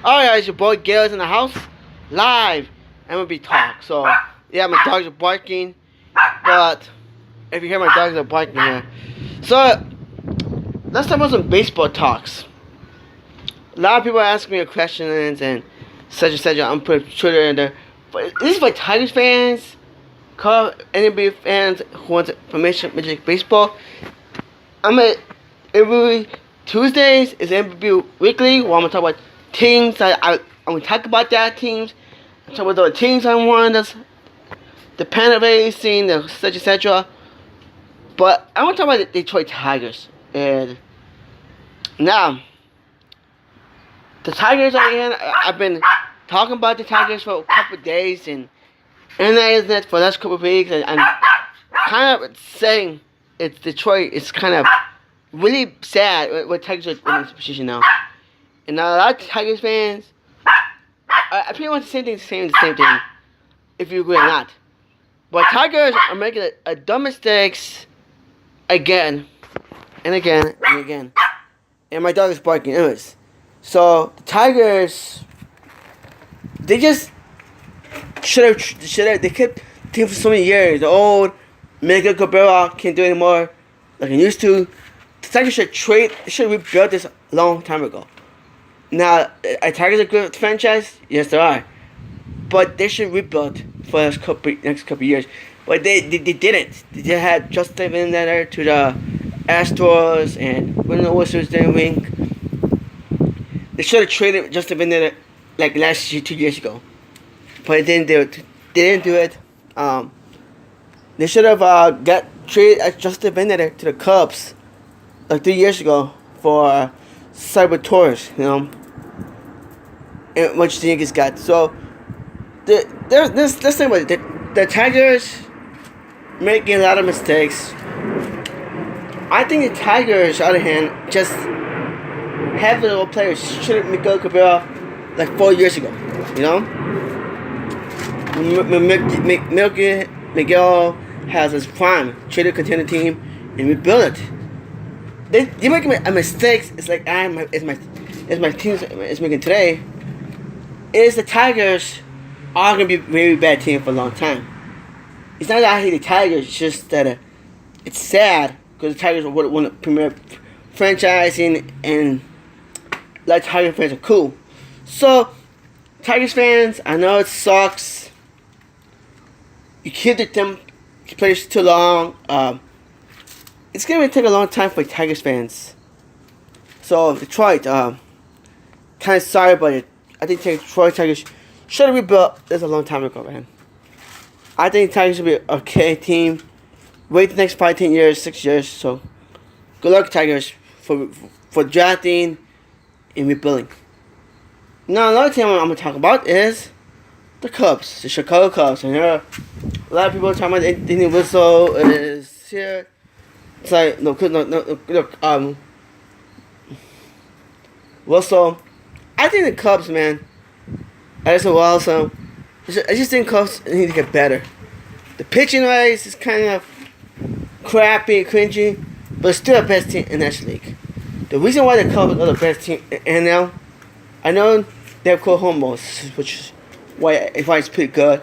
Alright, guys, your boy Gail's in the house, live MLB talk. So, yeah, my dogs are barking, but if you hear my dogs are barking here. So, let's talk about some baseball talks. A lot of people ask me questions and such and such on Twitter and there. But this is for Tigers fans, Cubs, NBA fans who want information Major League Baseball. I'm at every Tuesdays is MLB Weekly, where I'm gonna talk about teams. I'm gonna talk about that teams. I'm talking about the teams I won, the pennant racing, the such etc. But I want to talk about the Detroit Tigers. And now, the Tigers again. I've been talking about the Tigers for a couple of days and internet for the last couple of weeks, and I'm kind of saying it's Detroit. It's kind of really sad what Tigers are in this position now. And a lot of Tigers fans, I pretty much the same thing, if you agree or not. But Tigers are making a dumb mistakes again and again and again. And my dog is barking. Anyways, so the Tigers, they just should have. They kept the team for so many years. The old Miguel Cabrera can't do it anymore like he used to. The Tigers should rebuild this a long time ago. Now, are Tigers a good franchise? Yes, they are. But they should rebuild for the next couple years. But they didn't. They just had Justin Verlander to the Astros and when the Wizards didn't win. They should have traded Justin Verlander like last year, 2 years ago. But they didn't do it. They didn't do it. They should have traded Justin Verlander to the Cubs like 3 years ago for Cyber Tours, you know, and what you think it's got. So, let's think about it. The Tigers making a lot of mistakes. I think the Tigers, on the other hand, just have the old players. Should have Miguel Cabrera like 4 years ago, you know. Miguel has his prime, traded contender team, and rebuild it. They making a mistakes. It's like it's my team is making today. Is the Tigers are gonna be a very bad team for a long time. It's not that I hate the Tigers. It's just that it's sad because the Tigers would want a premier franchising and like Tiger fans are cool. So Tigers fans, I know it sucks. You can't let them play too long. It's gonna take a long time for Tigers fans. So Detroit, kind of sorry about it. I think Detroit Tigers should have rebuilt this a long time ago, man. I think Tigers should be an okay team. Wait the next 5, 10 years, 6 years. So good luck, Tigers, for drafting and rebuilding. Now another team I'm gonna talk about is the Cubs, the Chicago Cubs. And there are a lot of people talking about Anthony Whistle is here. It's like Wilson. I think the Cubs, man. I just think Cubs need to get better. The pitching wise is kind of crappy, cringy, but it's still the best team in the National League. The reason why the Cubs are the best team in NL, I know they have Cole Homos, which is why it's pretty good.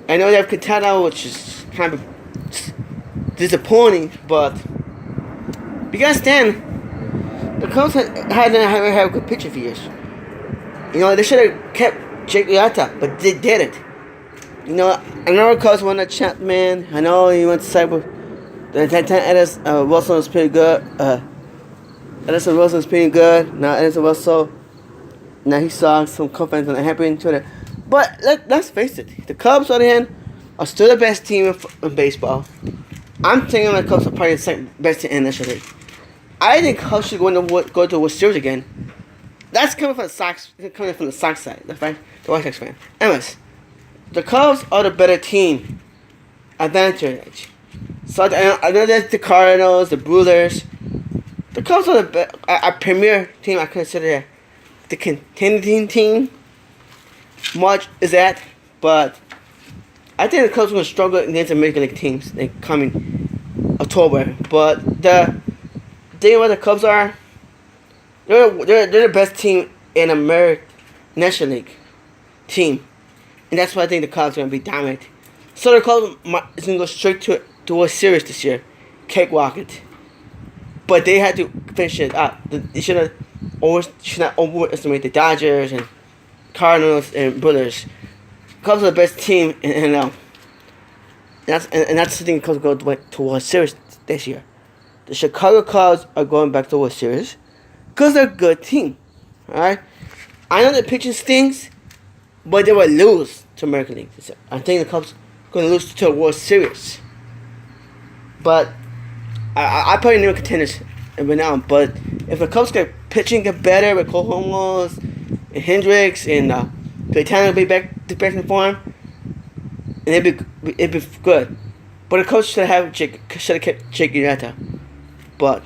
I know they have Quintana, which is kind of disappointing, but because then the Cubs hadn't had a good pitcher for years. You know, they should have kept Jake Arrieta, but they didn't. You know, I know the Cubs won a Chapman. I know he went to Cyber. The Wilson was pretty good. Edison Wilson was pretty good. Now Edison Wilson, now he saw some confidence and happy to it. But let's face it, the Cubs on the other hand are still the best team in baseball. I'm thinking the Cubs are probably the second best team in the National League. I think Cubs should go to the World Series again. That's coming from the Sox. Coming from the Sox side, the White Sox fan. Anyways, the Cubs are the better team. Advantage. So I know that's the Cardinals, the Brewers. The Cubs are a premier team. I consider the contending team. Much is that, but I think the Cubs are going to struggle against the Major League teams in coming October. But the thing about the Cubs are, they're the best team in America National League team, and that's why I think the Cubs are gonna be dominant. So the Cubs is gonna go straight to a World Series this year, cakewalk it. But they had to finish it up. They should not overestimate the Dodgers and Cardinals and Brewers. Cubs are the best team in NL. That's the thing. Cubs go to World Series this year. The Chicago Cubs are going back to World Series because they're a good team. All right. I know the pitching stinks, but they will lose to American League. I think the Cubs are going to lose to a World Series. But I probably never contenders right now. But if the Cubs get pitching get better with Cole Homos and Hendricks and Gaetano will be back in form, and it'd be good. But the Cubs should have kept Jake Arrieta. But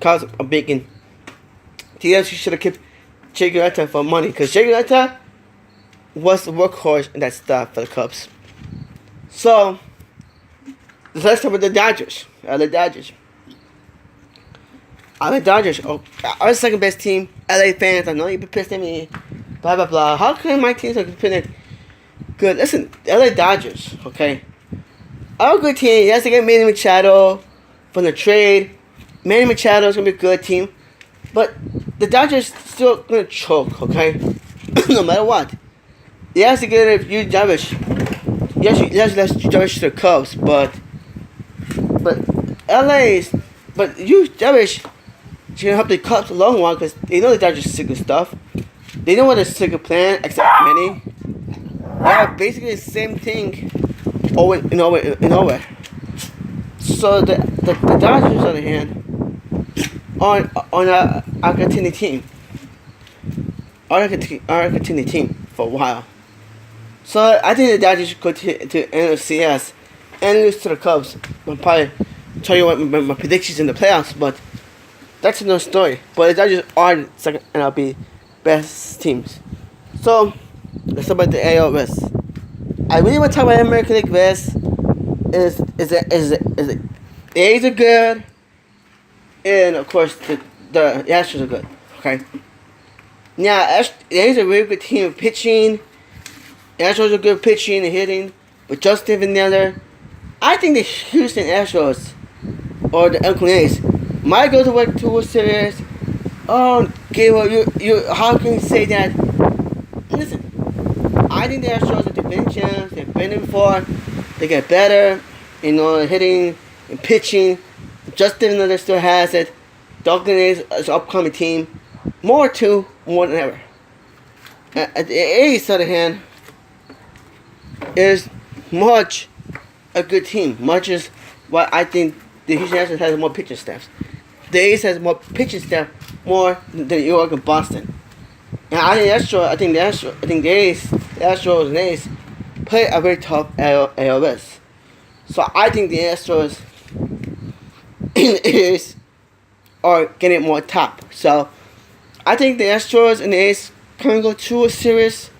Cubs are making TIGERS should have kept Jake Arrieta for money because Jake Arrieta was the workhorse in that stuff for the Cubs. So let's talk about the Dodgers. LA Dodgers. Our second best team. LA fans, I know you've been pissed at me. Blah blah blah. How come my teams are competing good? Listen, LA Dodgers, okay? Our good team. Yes, they get Manny Machado from the trade. Manny Machado is gonna be a good team, but the Dodgers still gonna choke, okay? No matter what. Yes, they get Yu Darvish. Yes, let's Yu Darvish to the Cubs, but Yu Darvish is gonna help the Cubs a long while because they know the Dodgers is sick of stuff. They know what a sick of plan, except Manny. They have basically the same thing over and over. So the Dodgers, on the other hand, on our Argentine team. Our Argentine team for a while. So I think the Dodgers should go to NLCS and lose to the Cubs. I'll probably tell you what my predictions in the playoffs, but that's another story. But the Dodgers are the second MLB best teams. So let's talk about the AL West. I really want to talk about American League West. The A's are good, and of course the Astros are good. Okay. Now the A's are a really good team of pitching. The Astros are good pitching and hitting, but Justin Verlander, I think the Houston Astros or the Oakland A's might go to World Series. Oh, Gabriel, you how can you say that? Listen, I think the Astros are defending champs. They've been there before. They get better, hitting and pitching. Justin Verlander still has it. The Oakland A's is an upcoming team. More than ever. At the A's, on the other hand, is much a good team. Much as what I think the Houston Astros has more pitching staffs. The A's has more pitching staff more than New York and Boston. And I think the Astros and A's play a very tough ALS. So I think the Astros and the A's are getting more top. So I think the Astros and the A's can go to a series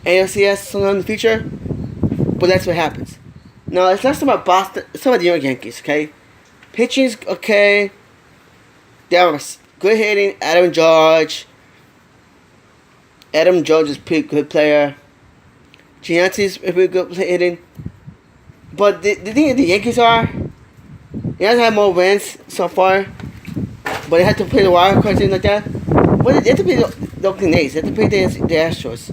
ALCS sometime in the future. But that's what happens. Now let's talk about Boston. Let's talk about the New York Yankees, okay? Pitching's okay. They have good hitting. Adam Judge is a pretty good player. Giannis is a pretty good hitting. But the thing the Yankees are, they have had more wins so far. But they have to play the wild card thing like that. But they have to play the Oakland A's. They have to play the Astros.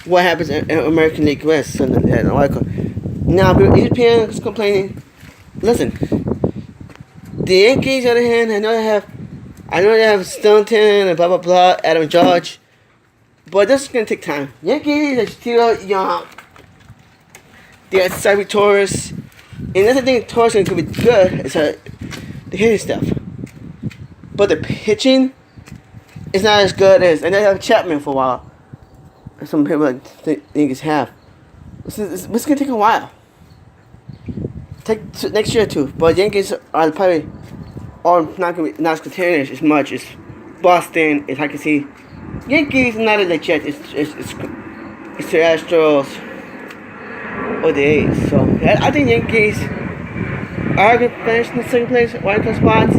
What happens in American League West and the wild card. Now, ESPN is complaining. Listen, the Yankees, on the other hand, I know they have Stanton and blah blah blah, Adam Judge, but this is gonna take time. Yankees are still young. They got Salvi Torres, and that's the thing. Torres could be good. It's the hitting stuff, but the pitching is not as good as. And they have Chapman for a while. Some people think have. This is gonna take a while. Take next year or two, but Yankees are probably not as contenders as much as Boston. As I can see, Yankees not as legit. It's the Astros or the A's. So I think Yankees are gonna finish in the second place, wildcard spots.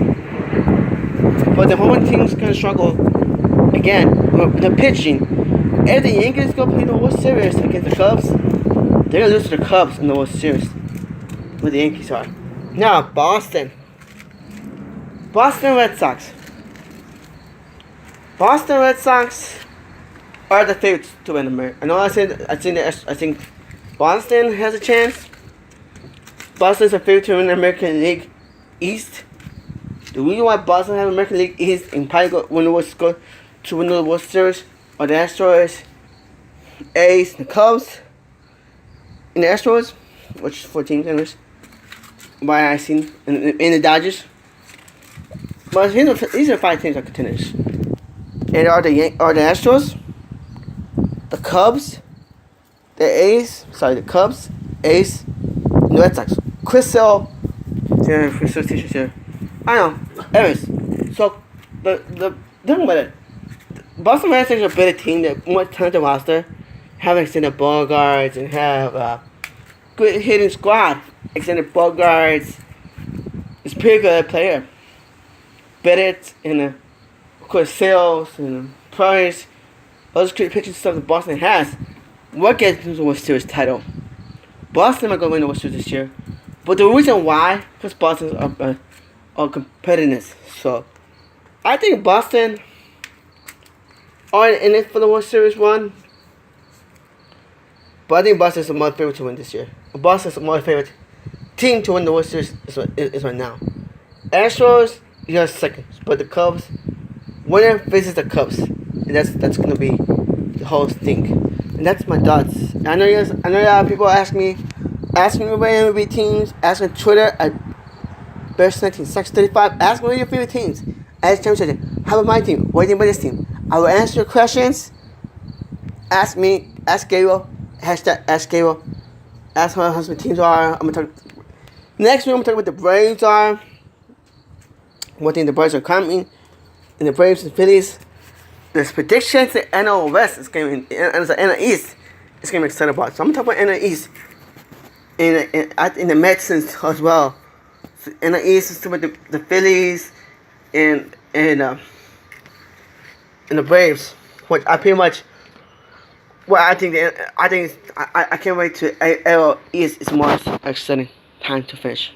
But the home team's gonna struggle again with the pitching. if the Yankees go play the World Series against the Cubs, they're gonna lose to the Cubs in the World Series. Where the Yankees are. Now Boston Red Sox. Boston Red Sox are the favorites to win America. I know I think Boston has a chance. Boston's a favorite to win the American League East. The reason why Boston has American League East and probably win the World Series are the Astros, A's, the Cubs, and the Astros, which is 4 teams anyways. By I seen in the Dodgers. But these are 5 teams that are contenders. And are the Astros, the Cubs, the Cubs, A's, and the Red Sox. Chris Sale, t-shirts here. I know. Anyways, so the thing about it, Boston Red Sox are a better team. They're more talented roster, have extended Bogarts and have good hitting squad. Extended Bogarts is pretty good player. Bennett and of course Sales and Price, those great pitching stuff that Boston has. What gets them the World Series title? Boston might go win the World Series this year, but the reason why, because Boston's are competitiveness. So I think Boston are in it for the World Series run. But I think Boston's more favorite to win this year. Boston's more favorite team to win the World Series is right now. Astros, you have second, but the Cubs, winner faces the Cubs, and that's gonna be the whole thing. And that's my thoughts. I know a lot of people ask me about MLB teams. Ask me on Twitter at bearstown1935. Ask me what your favorite teams. Ask Tim, how about my team? What do you think about this team? I will answer your questions. Ask me. Ask Gabriel. Hashtag Ask Gabriel. Ask how my teams are. I'm gonna talk. Next week I'm gonna talk about the Braves are. What think the Braves are coming? And the Braves and Phillies. There's predictions. The NL West is going to and the NL East is going to be excited about. So I'm gonna talk about NL East in the Mets as well. So NL East is about the Phillies and the Braves, which I pretty much. Well, I can't wait to AL East is more exciting time to finish.